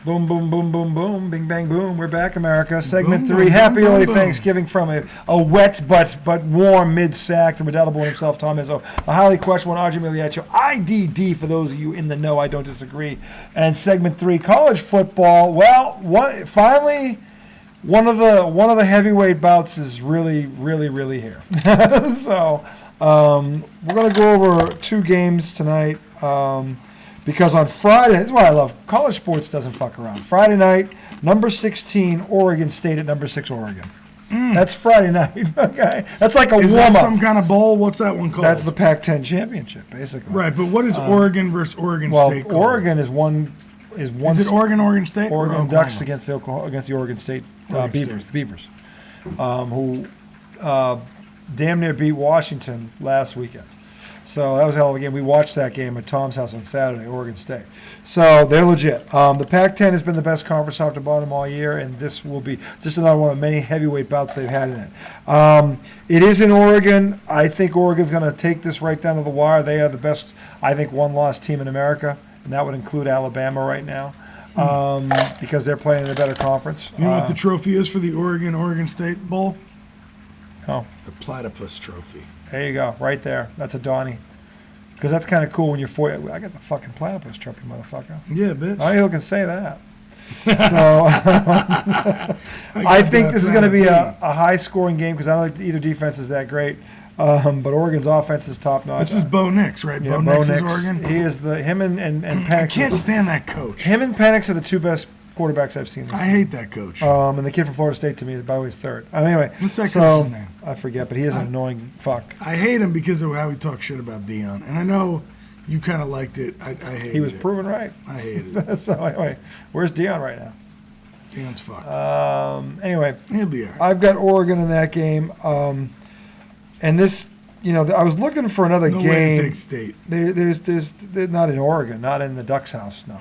Boom, boom, boom, boom, boom, bing, bang, boom. We're back, America. Segment Boom, 3. boom, Happy boom, early boom. Thanksgiving from a wet but warm mid-sack, the redoubtable himself, Tom Izzo. A highly questionable Arjun Miliaccio. IDD for those of you in the know. I don't disagree. And segment 3, college football. Well, finally, one of the heavyweight bouts is really here. So we're going to go over 2 games tonight. Because on Friday, this is why I love college sports doesn't fuck around. Friday night, number 16, Oregon State at number 6, Oregon. That's Friday night, okay? That's like a Is warm-up. that some kind of bowl? What's that one called? That's the Pac-10 championship, basically. Right, but what is Oregon versus Oregon State called? Oregon is one. Is it Oregon State? Oregon Ducks against the Oregon State Beavers, the Beavers, who damn near beat Washington last weekend. So that was a hell of a game. We watched that game at Tom's house on Saturday, Oregon State. So they're legit. The Pac-10 has been the best conference top to bottom all year, and this will be just another one of many heavyweight bouts they've had in it. It is in Oregon. I think Oregon's going to take this right down to the wire. They are the best, I think, one-loss team in America, and that would include Alabama right now because they're playing in a better conference. You know what the trophy is for the Oregon State Bowl? Oh. The Platypus Trophy. There you go, right there. That's a Donnie. Because that's kind of cool when you're 40. I got the fucking platypus trophy, motherfucker. Yeah, bitch. Only who can say that. So I think this is going to be a high-scoring game because I don't think either defense is that great. But Oregon's offense is top-notch. This is Bo Nix, right? Yeah, Bo Nix is Oregon? He is him and Penix. I can't stand that coach. Him and Penix are the 2 best quarterbacks I've seen this season. I hate that coach. And the kid from Florida State, to me, by the way, is 3rd. Anyway. What's that coach's name? I forget, but he is an annoying fuck. I hate him because of how he talks shit about Dion. And I know you kind of liked it. I hated it. He was proven right. I hated it. So anyway, where's Dion right now? Dion's fucked. Anyway, He'll be all right. I've got Oregon in that game. And this, I was looking for another No game. way to take State. They're not in Oregon, not in the Ducks' house, no.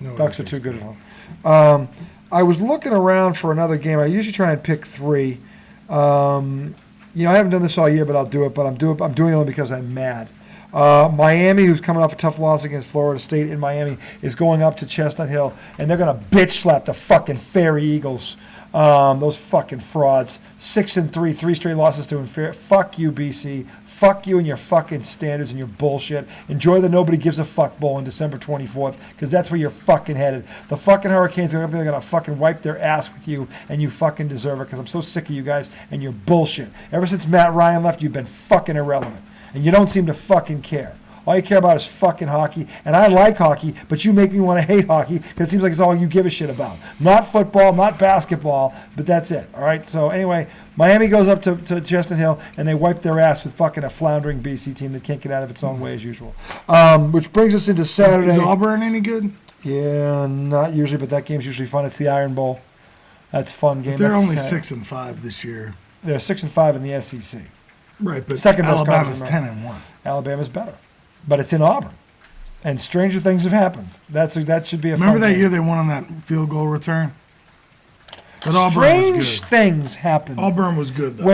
No way Ducks to are take too good State. for them. I was looking around for another game. I usually try and pick 3. I haven't done this all year, but I'll do it. But I'm doing it only because I'm mad. Miami, who's coming off a tough loss against Florida State in Miami, is going up to Chestnut Hill, and they're going to bitch slap the fucking Fairy Eagles. Those fucking frauds. 6-3, 3 straight losses to inferior. Fuck you, BC. Fuck you and your fucking standards and your bullshit. Enjoy the Nobody Gives a Fuck Bowl on December 24th, because that's where you're fucking headed. The fucking Hurricanes are going to fucking wipe their ass with you, and you fucking deserve it, because I'm so sick of you guys and your bullshit. Ever since Matt Ryan left, you've been fucking irrelevant, and you don't seem to fucking care. All you care about is fucking hockey, and I like hockey, but you make me want to hate hockey because it seems like it's all you give a shit about. Not football, not basketball, but that's it, all right? So anyway, Miami goes up to Chestnut Hill, and they wipe their ass with fucking a floundering BC team that can't get out of its own way as usual. Which brings us into Saturday. Is Auburn any good? Yeah, not usually, but that game's usually fun. It's the Iron Bowl. That's a fun game. But they're That's only 6-5 this year. They're 6-5 in the SEC. Right, but Second best Alabama's conference. 10-1. Alabama's better. But it's in Auburn. And stranger things have happened. That should be a Remember fun that game. year they won on that field goal return? But Auburn Strange was good. things happen. Auburn was good, though.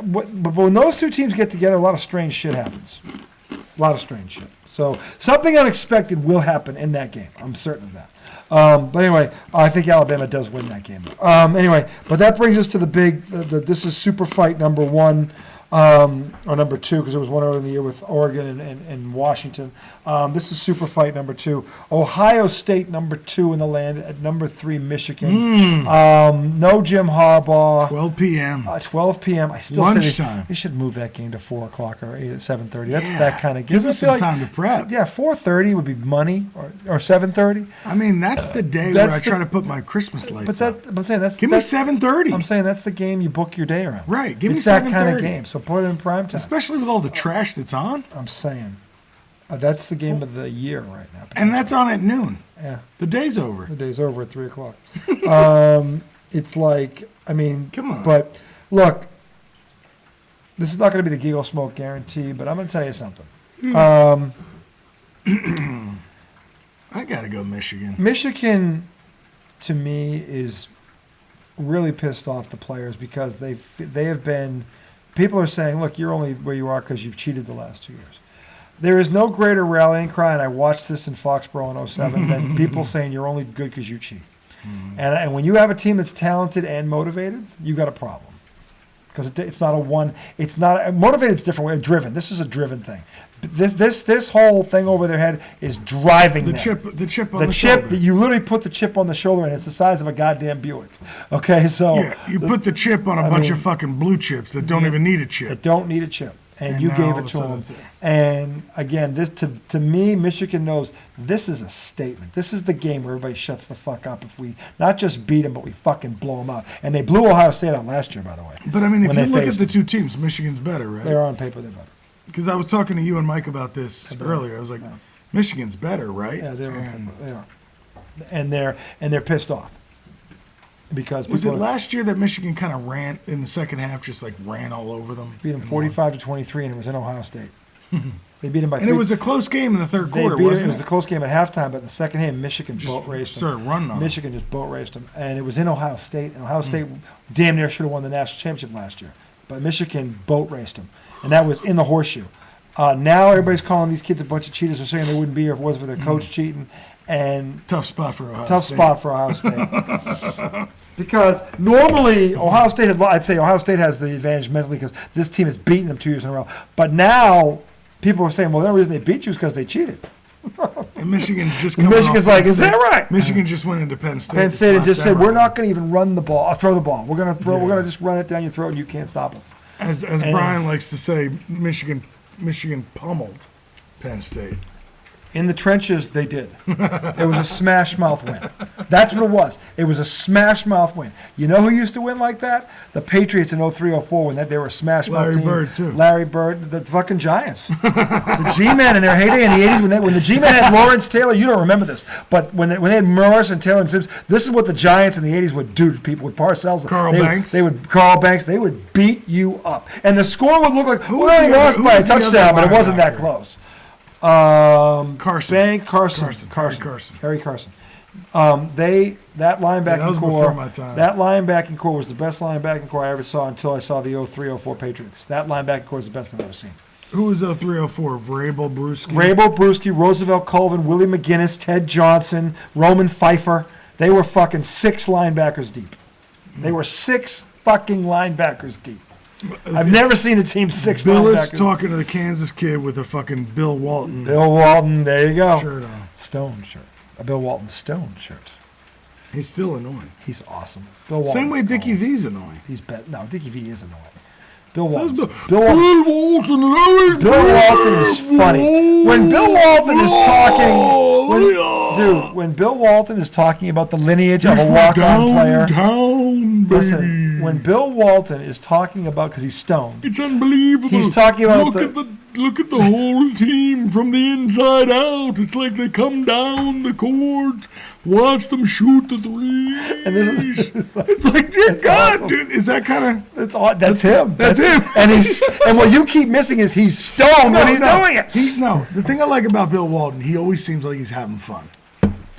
But when those 2 teams get together, a lot of strange shit happens. A lot of strange shit. So something unexpected will happen in that game. I'm certain of that. But anyway, I think Alabama does win that game. Anyway, but that brings us to the big, this is super fight number 1. Or number 2, because there was one earlier in the year with Oregon and Washington. This is super fight number 2. Ohio State number 2 in the land at number 3 Michigan. No Jim Harbaugh. 12 p.m. 12 p.m. I still Lunchtime. say they should move that game to 4 o'clock or 7:30. That's Yeah. that kind of game. Give us some time to prep. Yeah, 4:30 would be money, or 7:30. I mean, that's the day where I try to put my Christmas lights up. I'm saying that's Give me 7:30. I'm saying that's the game you book your day around. Right, give me it's that 7:30. kind of game. So put it in prime time. Especially with all the trash that's on. I'm saying that's the game of the year right now. And that's on at noon. Yeah, The day's over. the day's over at 3 o'clock. It's like, I mean, Come on. But look, this is not going to be the giggle smoke guarantee, but I'm going to tell you something. I got to go Michigan. Michigan, to me, is really pissed off the players because they have been. People are saying, look, you're only where you are because you've cheated the last 2 years. There is no greater rallying cry, and I watched this in Foxborough in 07, than people saying you're only good because you cheat. And when you have a team that's talented and motivated, you got a problem. Because it's not a one. It's not motivated. It's different way. Driven. This is a driven thing. This whole thing over their head is driving The them. chip on the shoulder. That you literally put the chip on the shoulder, and it's the size of a goddamn Buick. Okay, so Yeah, you put the chip on a bunch of fucking blue chips that don't even need a They chip. don't need a chip, and you now gave all it of a to sudden them. it's there. And again, this to me, Michigan knows this is a statement. This is the game where everybody shuts the fuck up if we not just beat them, but we fucking blow them out. And they blew Ohio State out last year, by the way. But I mean, if when you they look at faced the them. two teams, Michigan's better, right? They're on paper, they're better. Because I was talking to you and Mike about this earlier. I was like, Michigan's better, right? Yeah, they And are. And they're pissed off because was it people last year that Michigan kind of ran in the second half, just like ran all over them? beat them 45-23, and it was in Ohio State. They beat them by And three. it was a close game in the third They quarter, beat it. It wasn't was it? the close game at halftime, but in the second half, Michigan boat raced them. started running on them. Michigan just boat raced them, and it was in Ohio State. And Ohio State damn near should have won the national championship last year, but Michigan boat raced them, and that was in the horseshoe. Now everybody's calling these kids a bunch of cheaters. They're saying they wouldn't be here if it wasn't for their coach cheating, and Tough spot for Ohio tough State. spot for Ohio State. Because normally Ohio State I'd say Ohio State has the advantage mentally because this team has beaten them 2 years in a row. But now people are saying, well, the only reason they beat you is because they cheated. And Michigan's just coming Michigan's off like, Penn is that State. right? Michigan just went into Penn State. Penn to State had slap just them said, we're around. not going to even run the ball, throw the ball. We're going to throw. Yeah. We're going to just run it down your throat, and you can't stop us. As Brian likes to say, Michigan pummeled Penn State. In the trenches, they did. It was a smash mouth win. That's what it was. It was a smash mouth win. You know who used to win like that? The Patriots in 03-04 when they were a smash mouth Larry team. Bird, too. Larry Bird, the fucking Giants. The G-Men in their heyday in the 80s when the G-Men had Lawrence Taylor, you don't remember this, but when they had Morris and Taylor and Sims, this is what the Giants in the 80s would do to people with Parcells. Carl Banks. Carl Banks, they would beat you up. And the score would look like, Who well, they was the lost other- by a who was the other touchdown, but it wasn't that linebacker? close. Carson. Harry Carson. That linebacking that was core. before my time. That linebacking core was the best linebacking core I ever saw until I saw the 03-04 Patriots. That linebacking core is the best I've ever seen. Who was 0304? Vrabel, Brewski? Vrabel, Brewski, Roosevelt Colvin, Willie McGinnis, Ted Johnson, Roman Pfeiffer. They were fucking 6 linebackers deep. They were 6 fucking linebackers deep. I've never seen a team 6 Billis linebackers. talking to the Kansas kid with a fucking Bill Walton Bill Walton, there you go. shirt on. Stone shirt. A Bill Walton Stone shirt. He's still annoying. He's awesome. Bill Walton. Same way Dickie V's annoying. He's no, Dickie V is annoying. Bill Says Walton. Bill Walton. Bill Walton is funny. When Bill Walton is talking, when Bill Walton is talking about the lineage of a walk-on player. Down, baby. Listen, when Bill Walton is talking about, because he's stoned, It's unbelievable. He's talking about look at the whole team from the inside out. It's like they come down the court, watch them shoot the three. and this is It's like, dear God, awesome. dude, is that kind of? that's him. That's him. And what you keep missing is he's stoned when he's doing it. The thing I like about Bill Walton, he always seems like he's having fun.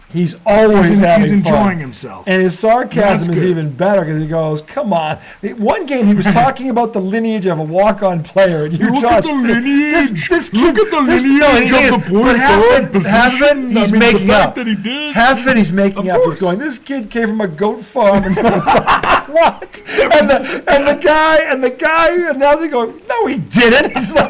He's always having He's enjoying fun. himself. And his sarcasm That's is good. even better because he goes, come on. One game he was talking about the lineage of a walk-on player. And you Look just, at the lineage. This kid, Look at the this, lineage no, he of is, the point but half guard of it, he's position. making the up. fact that he did. Half of it he's making Of up. He's course. going, this kid came from a goat farm. And what? And the guy, and now they're going, no, he didn't. He's like,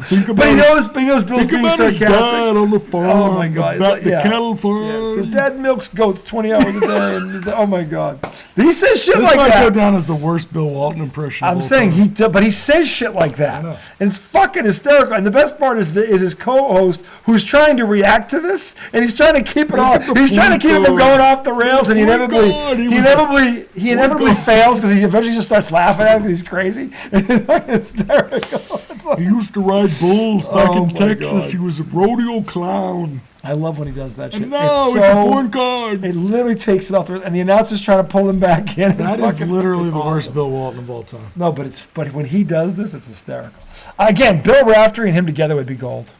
Think about but he knows Bill's Think being about his sarcastic. dad on the farm. Oh my God! The Yeah. cattle farm. Yes. His dad milks goats 20 hours a day, and he's like, oh my God, he says shit This like might go that. down as the worst Bill Walton impression. of I'm all saying time. but he says shit like that, know. and it's fucking hysterical. And the best part is his co-host who's trying to react to this, and he's trying to keep it all. He's trying to keep it from going off the rails, and he inevitably fails because he eventually just starts laughing at him because he's crazy. It's fucking hysterical. He used to ride bulls back Oh in my Texas. God. He was a rodeo clown. I love when he does that shit. And now it's a point guard. It literally takes it off the, and the announcer's trying to pull him back in. That It's is fucking- literally it's the worst awesome. Bill Walton of all time. No, but when he does this, it's hysterical. Again, Bill Raftery and him together would be gold.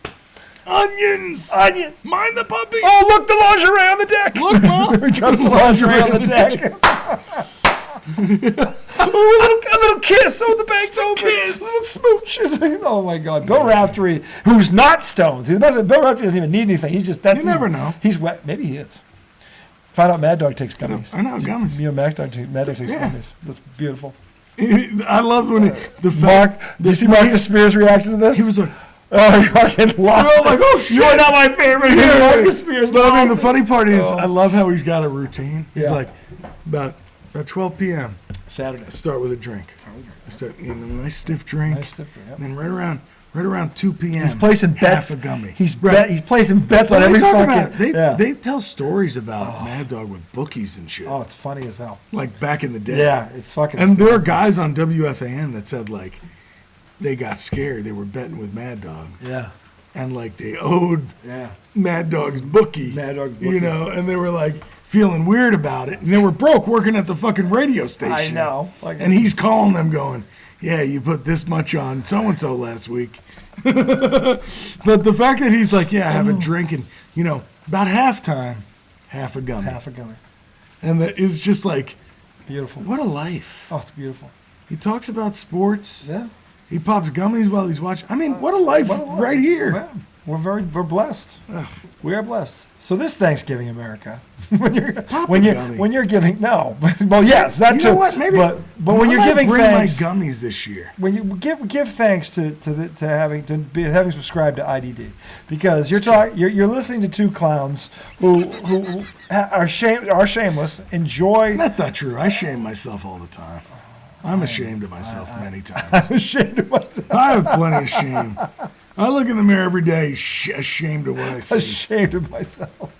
Onions! Onions. Mind the puppy! Oh, look, the lingerie on the deck. Look, Mom! Here comes the lingerie on the deck. Oh, a little little kiss. Oh, the bank's open. Kiss. Little smooches. Oh my God. Bill Raftery, who's not stoned. Bill Raftery doesn't even need anything. He's just You never know. He's wet. Maybe he is. Find out Mad Dog takes gummies. I know, gummies. You know, Mad Dog takes gummies. That's beautiful. I love when Do you see Marcus Spears' reaction to this? he was like, oh, you fucking lost. I was like, oh, shit. You are not my favorite here. Marcus Spears. But I mean, the lost. funny part is, I love how he's got a routine. He's Yeah. like, about 12 p.m., Saturday. I start with a drink. I start, a nice stiff drink. Nice stiffer, yep. And then right around 2 p.m., He's placing bets. half a gummy. He's placing bets on Well, every they talk fucking. about, they tell stories about Mad Dog with bookies and shit. Oh, it's funny as hell. Like back in the day. Yeah, it's fucking. And there are guys on WFAN that said, like, they got scared. They were betting with Mad Dog. Yeah. And, like, they owed Yeah. Mad Dog's bookie. Mad Dog's bookie. You know, and they were, like, feeling weird about it. And they were broke working at the fucking radio station. I know. Like, And he's calling them going, yeah, you put this much on so-and-so last week. But the fact that he's like, yeah, I have a drink and, about halftime, half a gummy. half a gummy. And it's just like, Beautiful. what a life. Oh, it's beautiful. He talks about sports. Yeah. He pops gummies while he's watching. I mean, what a life right here. Yeah. We're blessed. We are blessed. So this Thanksgiving, America, when you're giving well, yes, that You too. know what? Maybe. but when I you're might giving bring thanks, my gummies this year. when you give thanks to having subscribed to IDD, because you're listening to two clowns who are shameless, enjoy. That's not true. I shame myself all the time. I'm ashamed of myself many times. I'm ashamed of myself. I have plenty of shame. I look in the mirror every day, ashamed of what I see. Ashamed of myself.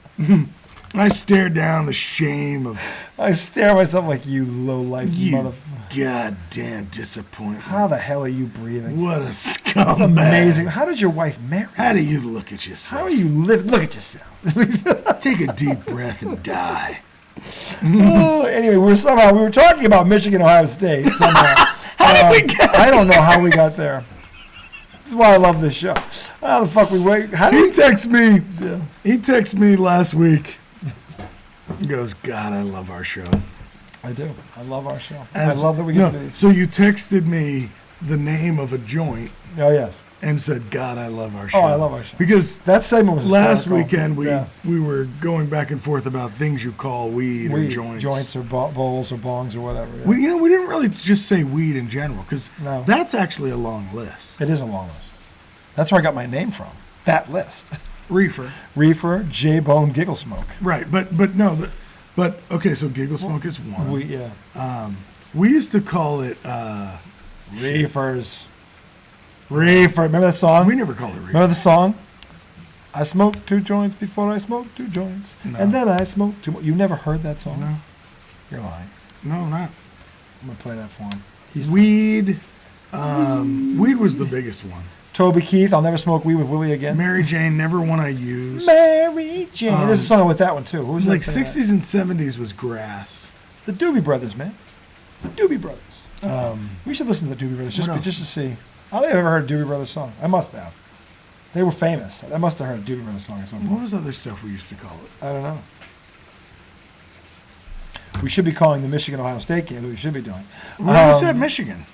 I stare down the shame of I stare at myself like you low life you motherfucker. goddamn disappointment. How the hell are you breathing? What a scumbag. Amazing. How did your wife marry? How do you look at yourself? How are you living? Look at yourself. Take a deep breath and die. Oh, anyway, we were talking about Michigan, Ohio State. Somehow. How did we get I don't know how we got there. This is why I love this show. How the fuck we wait? How He did texts me. Yeah. He texted me last week. He goes, God, I love our show. I do. I love our show. I love that we get to do. So you texted me the name of a joint Oh yes. and said, God, I love our show. Oh, I love our show. Because That segment was last hysterical. weekend we were going back and forth about things you call weed or joints. or bowls or bongs or whatever. Yeah. We didn't really just say weed in general because No. that's actually a long list. It is a long list. That's where I got my name from. That list. Reefer. Reefer, J-Bone, Giggle Smoke. Right, but okay, so Giggle Smoke is one. We used to call it Reefers. Reefer. Remember that song? we never called it reefer. Remember the song? I smoked 2 joints before I smoked 2 joints. No. And then I smoked 2 more. You never heard that song? No. You're lying. No, not. I'm going to play that for him. Weed. Weed was the biggest one. Toby Keith, I'll never smoke weed with Willie again. Mary Jane, never one I used. Mary Jane. There's a song with that one too. Who was Like that singing 60s and 70s was grass. that? The Doobie Brothers, man. The Doobie Brothers. We should listen to the Doobie Brothers What else? just to see. I don't think I've ever heard a Doobie Brothers song. I must have. They were famous. I must have heard a Doobie Brothers song at some What point. was other stuff we used to call it? I don't know. We should be calling the Michigan-Ohio State game. We should be doing. We already said Michigan.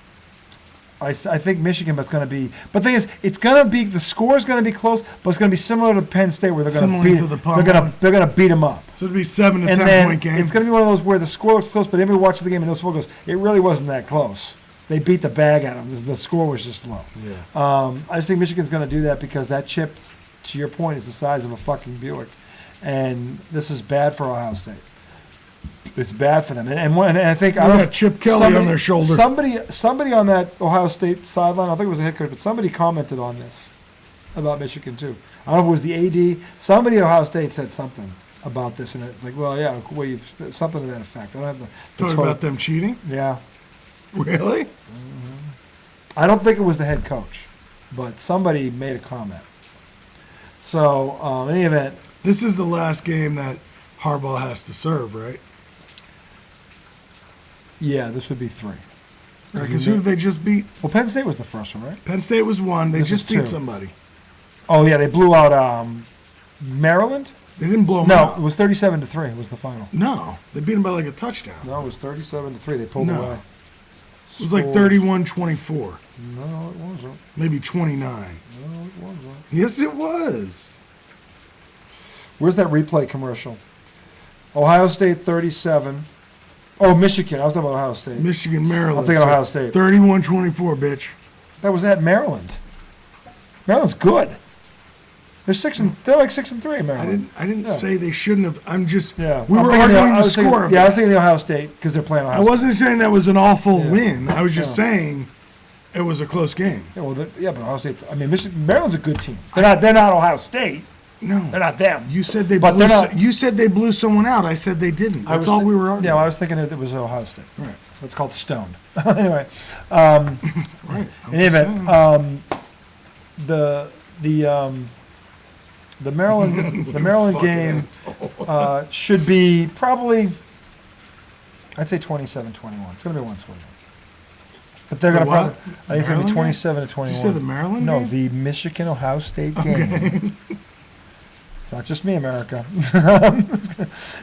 I think Michigan, but it's going to be. But the thing is, it's going to be the score's going to be close, but it's going to be similar to Penn State, where they're going to Similar beat. to the Palm They're going to beat them up. So it'd be 7 to And 10 then point game. it's going to be one of those where the score looks close, but everybody watches the game and the score goes, it really wasn't that close. They beat the bag out of them. The score was just low. Yeah. I just think Michigan's going to do that because that chip, to your point, is the size of a fucking Buick, and this is bad for Ohio State. It's bad for them, and I think I They don't got Chip Kelly on their shoulder. Somebody on that Ohio State sideline, I think it was the head coach, but somebody commented on this about Michigan too. I don't know if it was the AD. Somebody at Ohio State said something about this, and like, well, yeah, something to that effect. I don't have the Talking total- about them cheating? Yeah, Really? I don't think it was the head coach, but somebody made a comment. So, in any event, This is the last game that Harbaugh has to serve, right? yeah, this would be 3. Because who did they just beat? Well, Penn State was the first one, right? Penn State was 1. They This just is beat 2. somebody. Oh yeah, they blew out Maryland. They didn't blow them No, out. it was 37-3 was the final. No, they beat them by like a touchdown. No, it was 37-3. They pulled No. away. It was like 31-24. No, it wasn't. Maybe 29. No, it wasn't. Yes, it was. Where's that replay commercial? Ohio State 37. Oh, Michigan. I was talking about Ohio State. Michigan, Maryland. I'm thinking Ohio State. 31-24, bitch. That was at Maryland. Maryland's good. They're like 6-3 Maryland. I didn't say they shouldn't have. I'm just. Yeah. We were arguing the score. Yeah, I was thinking the Ohio State because they're playing Ohio I State. wasn't saying that was an awful win. I was just saying it was a close game. Yeah, well, but Ohio State. I mean, Maryland's a good team. They're not Ohio State. No, they're not them. You said they. But blew they're not. You said they blew someone out. I said they didn't. That's all we were arguing. Yeah, well, I was thinking it was Ohio State. Right. It's called stoned. Anyway, Right. in any event, the Maryland game should be probably, I'd say 27-21. It's going to be one score. But they're going to probably, I think it's going to be 27-21. You said the Maryland No, game? the Michigan-Ohio State game. It's not just me, America.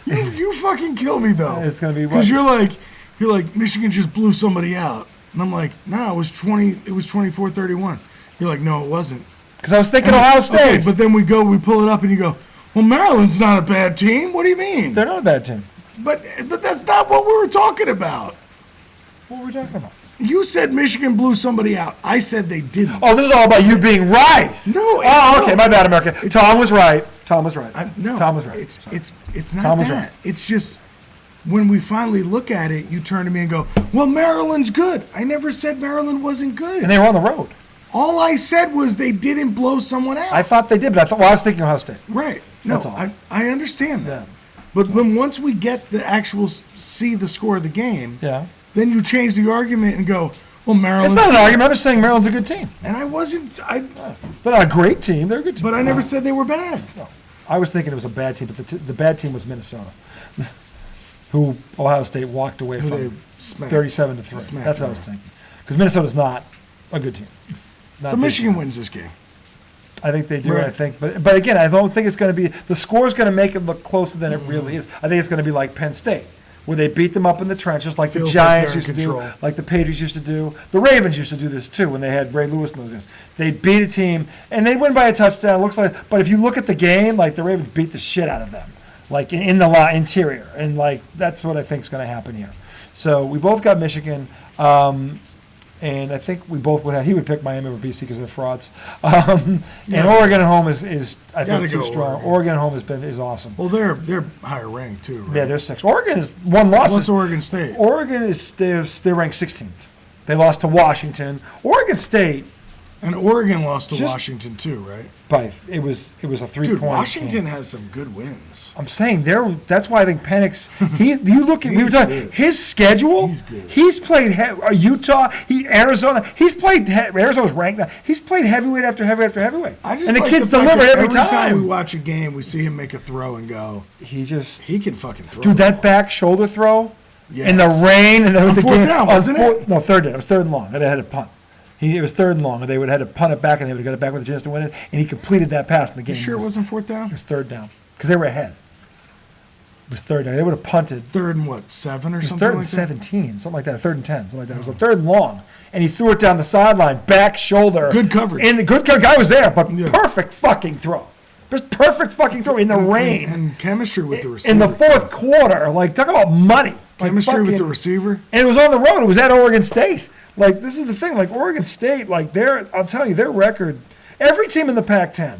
You fucking kill me though. It's going to be because you're like Michigan just blew somebody out, and I'm like, no, it was 24-31. You're like, no, it wasn't. Because I was thinking Ohio State. Okay, but then we pull it up, and you go, well, Maryland's not a bad team. What do you mean? They're not a bad team. But that's not what we were talking about. What were we talking about? You said Michigan blew somebody out. I said they didn't. Oh, this is all about you being right. No. Oh, okay. My bad, America. Tom was right. Tom was right. No. Tom was right. It's not Tom was that. right. It's just when we finally look at it, you turn to me and go, well, Maryland's good. I never said Maryland wasn't good. And they were on the road. All I said was they didn't blow someone out. I thought they did, but I was thinking Ohio State. Right. No, That's all. I understand that. Yeah. But once we get the actual see the score of the game, Yeah. then you change the argument and go, well, Maryland's It's not an argument. I'm just saying Maryland's a good team. And I wasn't. They're not a great team. They're a good team. But I never said they were bad. No. I was thinking it was a bad team, but the bad team was Minnesota, who Ohio State walked away from 37-3. That's what I was thinking. Because Minnesota's not a good team. So Michigan wins this game. I think they do. Right. I think, but again, I don't think it's going to be. The score's going to make it look closer than it really is. I think it's going to be like Penn State, where they beat them up in the trenches, like the Giants used to do, like the Patriots used to do. The Ravens used to do this too when they had Ray Lewis and those guys. They beat a team and they win by a touchdown. It looks like, but if you look at the game, like the Ravens beat the shit out of them, like in the interior, and like that's what I think is going to happen here. So we both got Michigan. And I think we both would have. He would pick Miami over BC because they're frauds. And Oregon at home is I think too strong. Oregon at home is awesome. Well, they're higher ranked too, right? Yeah, they're 6. Oregon is one loss. What's Oregon State? Oregon is they're ranked 16th. They lost to Washington. Oregon State. And Oregon lost to Washington too, right? But it was a 3-point. Dude, Washington has some good wins. I'm saying that's why I think Penix. You look at we were talking his schedule. He's good. He's played Utah. Arizona. He's played Arizona's ranked now. He's played heavyweight after heavyweight after heavyweight. And the kids deliver every time. Every time we watch a game, we see him make a throw and go. He can fucking throw. Dude, that back shoulder throw in the rain and then with the fourth game. Down, wasn't it? No, third down. It was third and long. They had a punt. It was third and long, and they would have had to punt it back, and they would have got it back with a chance to win it. And he completed that pass in the game. You sure it wasn't fourth down? It was third down because they were ahead. It was third down. They would have punted. Third and what, 7 or It was something? third and 17, something like that. Third and 10, something like that. It was a third and long, and he threw it down the sideline, back shoulder. Good coverage. And the good guy was there, but perfect fucking throw. Just perfect fucking throw in the rain. And chemistry with the receiver. In the fourth quarter, like talk about money. Chemistry with the receiver. And it was on the road. It was at Oregon State. Like, this is the thing. Like, Oregon State, like, I'm telling you, their record, every team in the Pac-10,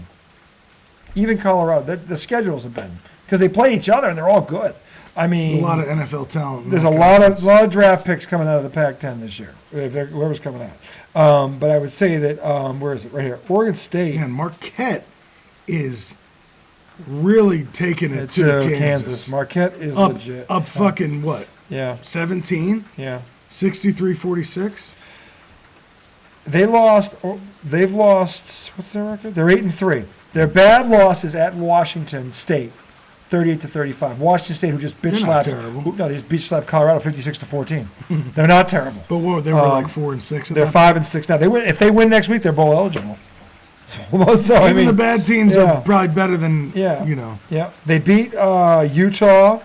even Colorado, the schedules have been, because they play each other and they're all good. I mean, there's a lot of NFL talent. There's a lot of draft picks coming out of the Pac-10 this year, whoever's coming out. But I would say that, where is it? Right here. Oregon State. Man, Marquette is really taking it to Kansas. Marquette is up, legit. Up fucking what? Yeah. 17? Yeah. 63-46. They've lost, what's their record? They're 8-3. Their bad loss is at Washington State, 38-35. Washington State, who just bitch slapped. They just bitch slapped Colorado 56-14. They're not terrible. But what, they were like 4-6. They're 5-6 now. If they win next week, they're bowl eligible. So I mean, the bad teams are probably better than Yeah, they beat Utah.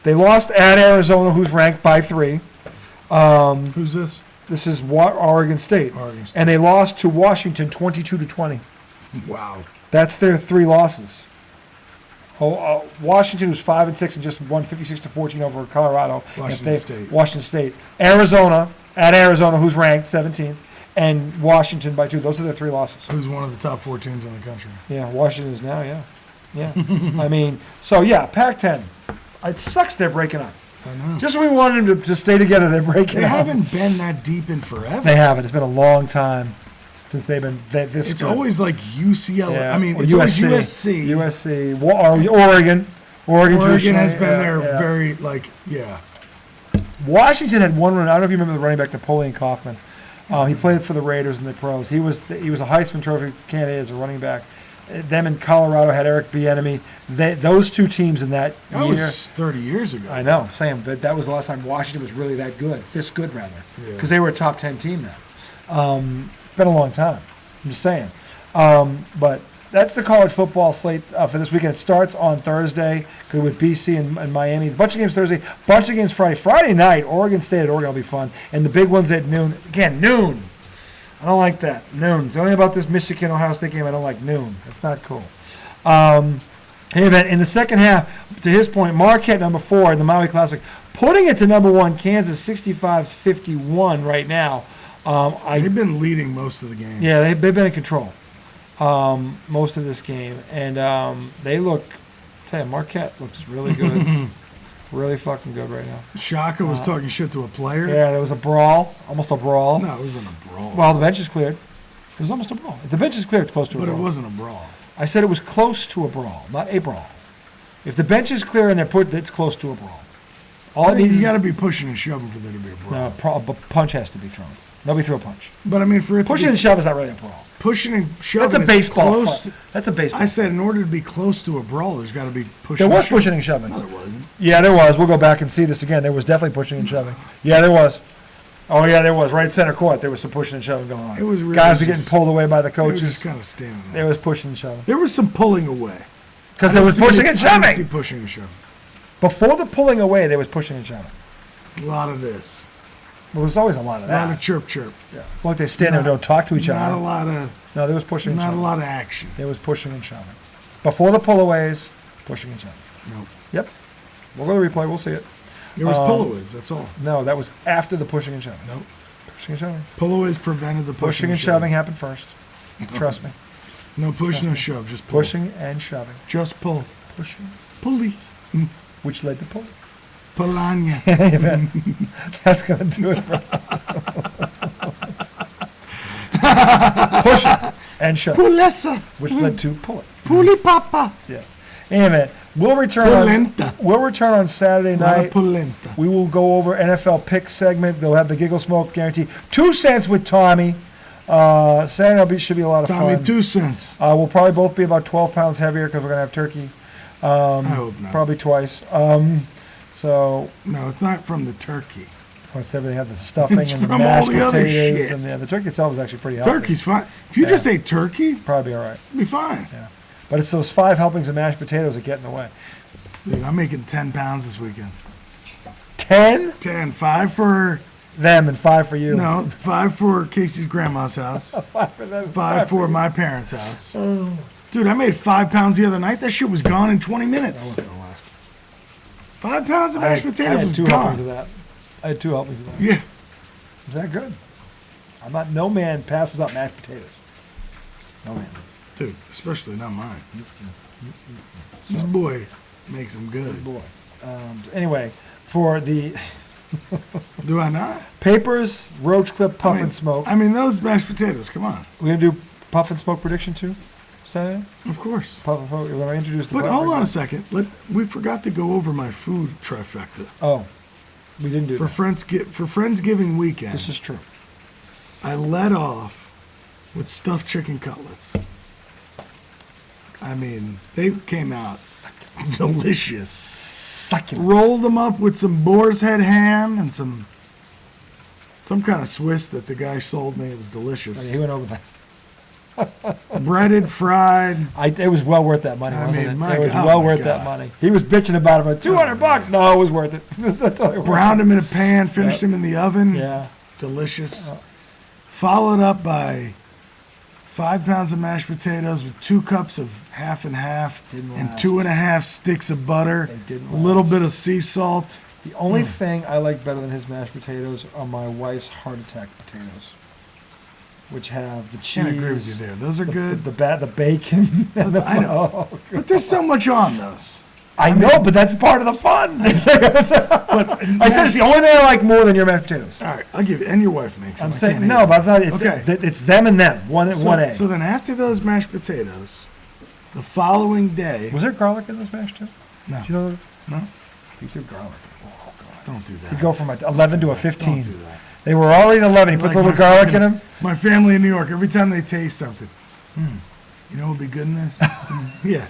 They lost at Arizona, who's ranked by 3. Who's this? This is Oregon State. Oregon State. And they lost to Washington 22-20. Wow. That's their 3 losses. Washington was 5-6 and just won 56-14 over Colorado. Washington State. Arizona, who's ranked 17th, and Washington by 2. Those are their 3 losses. Who's one of the top 4 teams in the country. Yeah, Washington is now, yeah. I mean, Pac-10. It sucks they're breaking up. I know. Just when we wanted them to stay together, they're breaking They up. haven't been that deep in forever. They haven't. It's been a long time since they've been this It's good. always like UCLA. Yeah. I mean, Or it's always USC. USC. Oregon. Oregon has been there yeah. very, Washington had one run. I don't know if you remember the running back Napoleon Kaufman. He played for the Raiders and the pros. He was a Heisman Trophy candidate as a running back. Them in Colorado had Eric Bieniemy. Those 2 teams in that year. That was 30 years ago. I know, same. But that was the last time Washington was really that good. This good, rather. Because they were a top 10 team now. It's been a long time. I'm just saying. But that's the college football slate for this weekend. It starts on Thursday with BC and Miami. A bunch of games Thursday, bunch of games Friday. Friday night, Oregon State at Oregon will be fun. And the big ones at noon. Again, noon. I don't like that. Noon. It's only about this Michigan-Ohio State game I don't like noon. That's not cool. In the second half, to his point, Marquette, number 4 in the Maui Classic, putting it to number 1, Kansas, 65-51 right now. They've been leading most of the game. Yeah, they've been in control most of this game. And they look, Marquette looks really good. Really fucking good right now. Shaka was talking shit to a player. Yeah, there was a brawl, almost a brawl. No, it wasn't a brawl. Well, the bench is cleared. It was almost a brawl. If the bench is cleared, it's close to a brawl. But it wasn't a brawl. I said it was close to a brawl, not a brawl. If the bench is clear and it's close to a brawl. All it needs you got to be pushing and shoving for there to be a brawl. No, a punch has to be thrown. Nobody threw a punch. But I mean, for it pushing and shoving is not really a brawl. Pushing and shoving. That's a baseball. Close That's a baseball. I said in order to be close to a brawl, there's got to be pushing. There was pushing and shoving. No, there wasn't. Yeah, there was. We'll go back and see this again. There was definitely pushing and shoving. Yeah, there was. Oh yeah, there was. Right center court, there was some pushing and shoving going on. It was really guys were getting pulled away by the coaches. They were just kind of standing there. There was pushing and shoving. There was some pulling away. Because there was pushing and shoving. I didn't see pushing and shoving. Before the pulling away, there was pushing and shoving. A lot of this. There was always a lot of that. A lot of chirp chirp. Yeah. It's like they stand there and don't talk to each other. Not a lot of. No, there was pushing and shoving. Not a lot of action. There was pushing and shoving. Before the pullaways, pushing and shoving. Nope. Yep. We'll go to the replay. We'll see it. There was pullaways. That's all. No, that was after the pushing and shoving. Nope. Pushing and shoving. Pullaways prevented the pushing and shoving happened first. Trust me. No push, no shove. Just pull. Pushing and shoving. Just pull. Pushing. Pulley. Which led to pull. Polania. That's going to do it for pushing and shoving. Pulessa. Which led to pull it. Puli papa. Yes. Amen. We'll return on Saturday night. Polenta. We will go over NFL pick segment. They'll have the Giggle Smoke guarantee. 2 cents with Tommy. Saturday should be a lot of fun. Tommy, 2 cents. We'll probably both be about 12 pounds heavier because we're going to have turkey. I hope not. Probably twice. So no, it's not from the turkey. They have the stuffing It's and the from mashed all the other potatoes, shit. and the turkey itself is actually pretty healthy. Turkey's fine. If you just ate turkey, probably all right. It'd be fine. Yeah, but it's those 5 helpings of mashed potatoes that get in the way. Dude, I'm making 10 pounds this weekend. 10? 10. 5 for them and 5 for you. No, 5 for Casey's grandma's house. 5 for them. 5 for my parents' house. Dude, I made 5 pounds the other night. That shit was gone in 20 minutes. That wasn't gonna last. 5 pounds of mashed potatoes was two gone. helpings of that. I had 2 helpings of that. Yeah. Is that good? No man passes up mashed potatoes. No man. Dude, especially not mine. This boy makes them good. Boy. Anyway, for the do I not? Papers, Roach Clip, Puff and Smoke. I mean, those mashed potatoes, come on. We're going to do Puff and Smoke prediction too? Saturday? Of course. Puff and Smoke. We're going to introduce the But hold on a second. We forgot to go over my food trifecta. Oh. We didn't do for that. For Friendsgiving weekend. This is true. I led off with stuffed chicken cutlets. I mean, they came out delicious. Succulent. Rolled them up with some boar's head ham and some kind of Swiss that the guy sold me. It was delicious. He went over that. Breaded, fried. It was well worth that money, wasn't it? It was God, well worth that money. He was bitching about it, but $200. No, it was worth it. Browned him in a pan, finished him in the oven. Yeah. delicious. Followed up by 5 pounds of mashed potatoes with 2 cups of half and half Didn't and last. 2.5 sticks of butter, They didn't a little last. bit of sea salt. The only thing I like better than his mashed potatoes are my wife's heart attack potatoes, which have the cheese. Can't agree with you there. Those are good. The bacon. Those- I know. Oh, But there's so much on those. I know, but that's part of the fun. I said it's the only thing I like more than your mashed potatoes. All right, I'll give you. And your wife makes them. I'm I saying can't no, eat but it's, not, it's, Okay. it's them and them. One A. So then after those mashed potatoes, the following day. Was there garlic in this mashed too? No. Did you know? No? He threw garlic. Oh God. Don't do that. You go from an 11 to a 15. Don't do that. They were already an 11. He put Like a little my garlic in fucking- them. My family in New York, every time they taste something, you know what would be good in this? Yeah.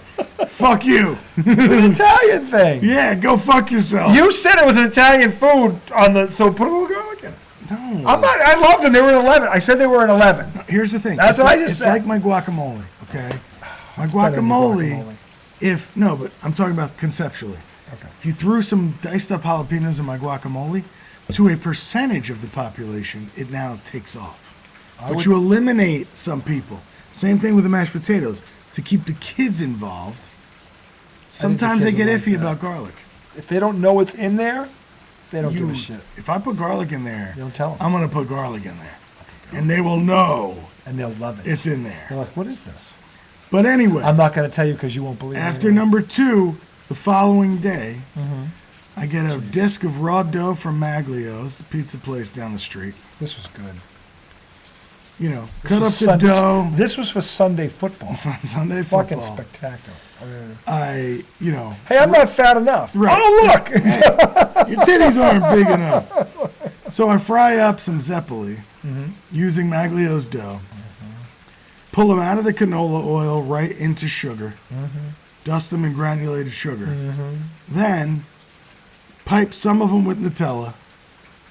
Fuck you. It's an Italian thing. Yeah, go fuck yourself. You said it was an Italian food on the, so put a little garlic in it. No. I'm not. I loved them. They were an 11. I said they were an 11. Here's the thing. That's it's what like, I just It's said. like my guacamole, okay? My better than your guacamole, but I'm talking about conceptually. Okay. If you threw some diced up jalapenos in my guacamole, to a percentage of the population, it now takes off. But you eliminate some people. Same thing with the mashed potatoes. To keep the kids involved, sometimes they kids get would like iffy that. about garlic. If they don't know what's in there, they don't give a shit. If I put garlic in there, You don't tell them, I'm going to put garlic in there. And they will know and they'll love it. it's in They're there. like, what is this? But anyway, I'm not going to tell you because you won't believe after me. number 2, the following day, Mm-hmm. I get a disc of raw dough from Maglio's, the pizza place down the street. This was good. You know, This cut up was the Sunday- dow. This was for Sunday football. Sunday Fucking football. spectacular. I mean, Hey, I'm not fat enough. Right. Oh, look. your titties aren't big enough. So I fry up some zeppoli using Maglio's dough. Pull them out of the canola oil right into sugar. Dust them in granulated sugar. Then pipe some of them with Nutella,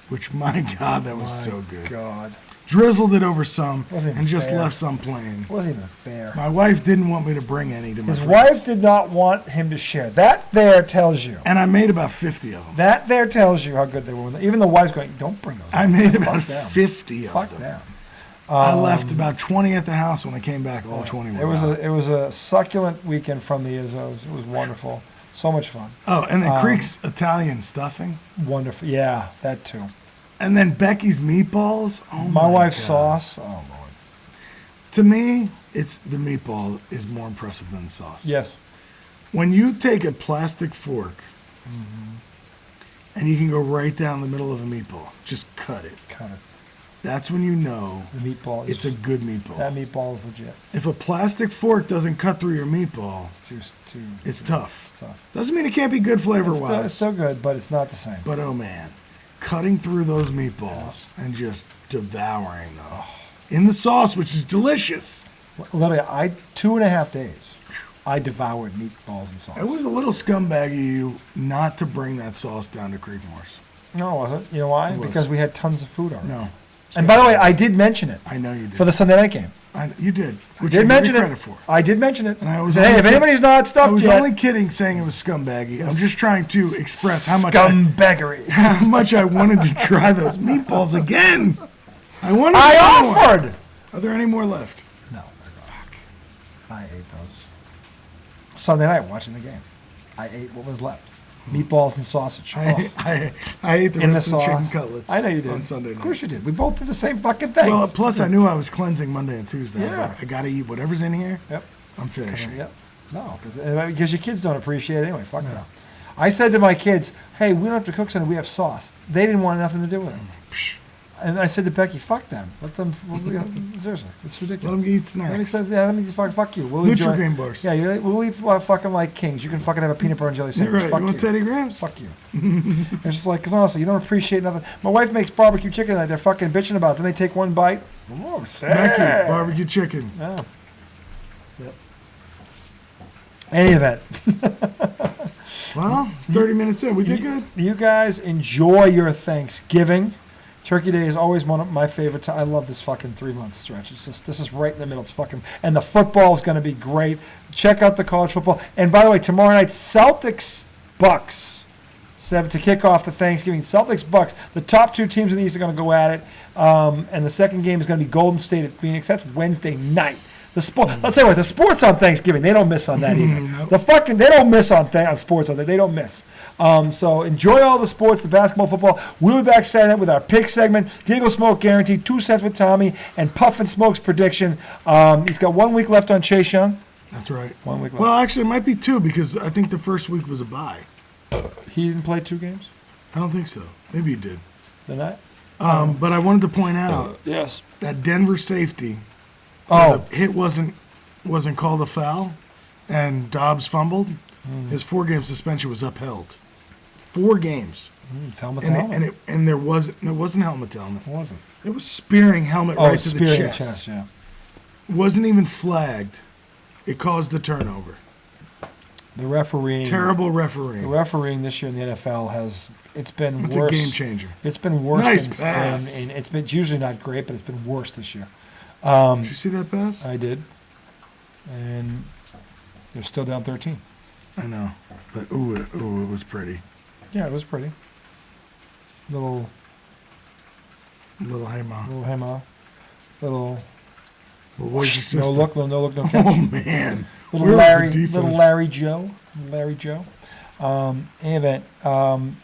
which, my God, that was so good. God. Drizzled it over some Wasn't even and just fair. left some plain. It wasn't even fair. My wife didn't want me to bring any to my His friends. wife did not want him to share. That there tells you. And I made about 50 of them. That there tells you how good they were. Even the wife's going, don't bring those. I made about Fuck them. 50 of Fuck them. them. I left about 20 at the house. When I came back, all 20 were out. It was a succulent weekend from the Izzos. It was wonderful. So much fun. Oh, and then Creek's Italian stuffing. Wonderful. Yeah, that too. And then Becky's meatballs. Oh My wife's God. sauce. Oh, Lord. To me, it's the meatball is more impressive than the sauce. Yes. When you take a plastic fork and you can go right down the middle of a meatball, just cut it. Kind of. That's when you know The meatball is it's a good meatball. that meatball is legit. If a plastic fork doesn't cut through your meatball, It's too it's tough. It's tough. Doesn't mean it can't be good It's flavor-wise. still good, but it's not the same. But oh man, cutting through those meatballs and just devouring them in the sauce, which is delicious. Literally, 2.5 days, I devoured meatballs and sauce. It was a little scumbag of you not to bring that sauce down to Creekmore's. No, it wasn't. You know why? It was. Because we had tons of food already. No, And by the way, I did mention it I know you did. for the Sunday night game. You did. I Which did I mention give you it. credit for. I did mention it. And I was Said, hey, only if kid- anybody's not I stuffed was yet, only kidding, saying it was scumbaggy. I'm just trying to express how much scumbaggery. how much I wanted to try those meatballs again. I wanted. I to try one. offered. Are there any more left? No. I ate those. Sunday night watching the game. I ate what was left. Meatballs and sausage. I ate the In the rest of the sauce. chicken cutlets. I know you did. On Sunday night. Of course you did. We both did the same fucking thing. Well, plus I knew I was cleansing Monday and Tuesday. I was Yeah. like, I gotta eat whatever's in here. Yep. I'm finishing. Yep. No, because your kids don't appreciate it anyway. Fuck no. I said to my kids, hey, we don't have to cook something. We have sauce. They didn't want nothing to do with it. And I said to Becky, fuck them. Let them, seriously, it's ridiculous. Let them eat Let me snacks. say, yeah, let me fuck you. We'll enjoy. Nutri-Grain bars. Yeah, we'll eat fucking like kings. You can fucking have a peanut butter and jelly You're sandwich. right. Fuck You want you. Teddy Grahams? Fuck you. It's just like, because honestly, you don't appreciate nothing. My wife makes barbecue chicken that they're fucking bitching about. Then they take one bite. Oh, Becky, barbecue chicken. Yeah. Yep. Any event, Well, 30 minutes in. We did good. you guys enjoy your Thanksgiving. Turkey Day is always one of my favorite times. I love this fucking 3-month stretch. It's just, this is right in the middle. It's fucking, and the football is going to be great. Check out the college football. And by the way, tomorrow night, Celtics, Bucks. to kick off the Thanksgiving. Celtics-Bucks. The top 2 teams in the East are going to go at it. And the second game is going to be Golden State at Phoenix. That's Wednesday night. I'll tell you what, the sports on Thanksgiving, they don't miss on that either. Nope. They don't miss on sports on that. They don't miss. So enjoy all the sports, the basketball, football. We'll be back Saturday night with our pick segment, Giggle Smoke Guarantee, 2 cents with Tommy, and Puff and Smoke's prediction. He's got 1 week left on Chase Young. That's right. 1 week left. Well, actually, it might be 2 because I think the first week was a bye. He didn't play 2 games? I don't think so. Maybe he did. The night? But I wanted to point out Yes. that Denver safety, Oh. the hit wasn't called a foul, and Dobbs fumbled. His 4-game suspension was upheld. 4 games. It's helmet to helmet. And it wasn't helmet to helmet. It wasn't. It was spearing helmet right to the spearing chest. yeah. It wasn't even flagged. It caused the turnover. The refereeing. Terrible The refereeing. refereeing this year in the NFL it's been It's worse. a game changer. It's been worse. Nice than, pass. And it's usually not great, but it's been worse this year. Did you see that pass? I did. And they're still down 13. I know. But, it was pretty. Yeah, it was pretty. Little Little hey ma. Hema. Little Well, where's your no sister? look, no look, no catch. Oh, man. Little Where was Larry, the defense? little Larry Joe. In event,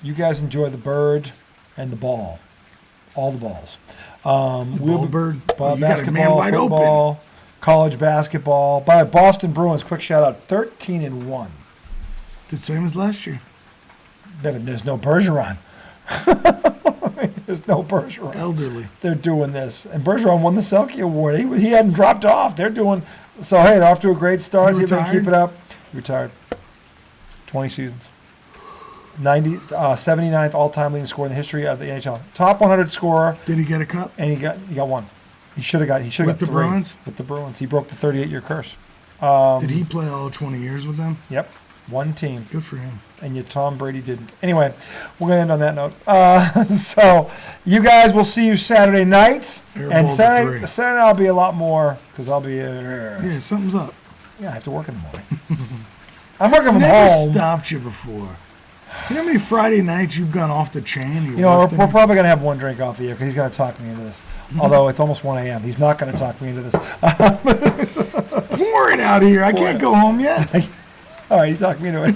you guys enjoy the bird and the ball, all the balls. Ball bird. Ball, You got a man basketball, wide open. football, college basketball. By the way, Boston Bruins, quick shout out, 13-1. Did same as last year. There's no Bergeron. There's no Bergeron. Elderly. They're doing this, and Bergeron won the Selke Award. He hadn't dropped off. They're doing so. Hey, they're off to a great start. See if they can keep it up. He retired. 20 seasons. 79th all-time leading scorer in the history of the NHL. Top 100 scorer, Did he get a cup? and he got one. He should have got. He should have With got the 3 Bruins? with the Bruins. He broke the 38-year curse. Did he play all 20 years with them? Yep, one team, Good for him. and yet Tom Brady didn't. Anyway, we're gonna end on that note. So you guys will see you Saturday night, Air and ball to Saturday 3. I'll be a lot more because I'll be. Yeah, something's up. Yeah, I have to work in the morning. I'm working from Never home. stopped you before. You know how many Friday nights you've gone off the chain? You know, we're probably going to have one drink off the air because he's going to talk me into this. Although it's almost 1 a.m. He's not going to talk me into this. pouring out here. I can't go home yet. All right, you talked me into it.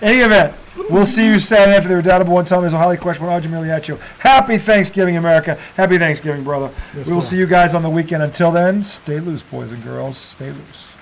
Any event, we'll see you Saturday after the redoubtable one. Tom is a highly questionable Audrey Miliaccio. Happy Thanksgiving, America. Happy Thanksgiving, brother. Yes, We will sir. see you guys on the weekend. Until then, stay loose, boys and girls. Stay loose.